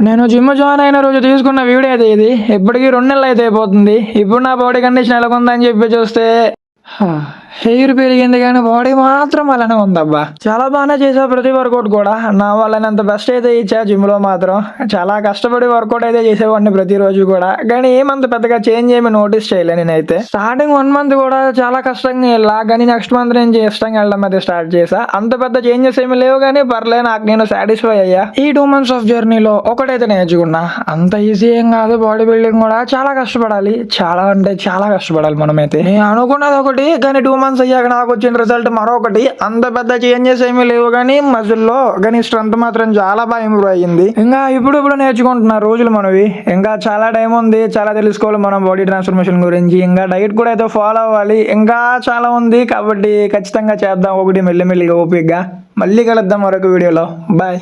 నేను gym join అయిన రోజు తీసుకున్న వీడియో అయితే ఇది. ఇప్పటికి 2 నెలలు అయితే అయిపోతుంది. ఇప్పుడు నా బాడీ కండిషన్ ఎలా ఉందని చెప్పి చూస్తే హెయిర్ పెరిగింది కానీ బాడీ మాత్రం అలానే ఉందబ్బా. చాలా బాగానే చేసా ప్రతి వర్కౌట్ కూడా. నా వాళ్ళనంత బెస్ట్ అయితే ఇచ్చా జిమ్ లో మాత్రం. చాలా కష్టపడి వర్కౌట్ అయితే చేసేవాడిని ప్రతిరోజు కూడా, కానీ ఏమంత పెద్దగా చేంజ్ ఏమి నోటీస్ చేయలే. నేనైతే స్టార్టింగ్ 1 మంత్ కూడా చాలా కష్టంగా వెళ్ళా, కానీ నెక్స్ట్ మంత్ నుంచి ఇష్టంగా వెళ్ళడం అయితే స్టార్ట్ చేసా. అంత పెద్ద చేంజెస్ ఏమి లేవు కానీ పర్లే, నాకు నేను సాటిస్ఫై అయ్యా. ఈ 2 months ఆఫ్ జర్నీలో ఒకటైతే నేర్చుకున్నా, అంత ఈజీ ఏం కాదు బాడీ బిల్డింగ్ కూడా. చాలా కష్టపడాలి, చాలా అంటే చాలా కష్టపడాలి మనమైతే. నేను అనుకున్నది ఒకటి, కానీ 2 months అయ్యాక నాకు వచ్చిన రిజల్ట్ మరొకటి. అంత పెద్ద చేంజెస్ ఏమీ లేవు కానీ మజిల్లో కానీ స్ట్రెంత్ మాత్రం చాలా బాగా ఇంప్రూవ్ అయ్యింది. ఇంకా ఇప్పుడు నేర్చుకుంటున్నా రోజులు మనవి. ఇంకా చాలా టైం ఉంది, చాలా తెలుసుకోవాలి మనం బాడీ ట్రాన్స్ఫర్మేషన్ గురించి. ఇంకా డైట్ కూడా అయితే ఫాలో అవ్వాలి, ఇంకా చాలా ఉంది. కాబట్టి ఖచ్చితంగా చేద్దాం ఒకటి మెల్లిమెల్లిగా ఓపికగా. మళ్ళీ కలుద్దాం మరొక వీడియోలో. బాయ్.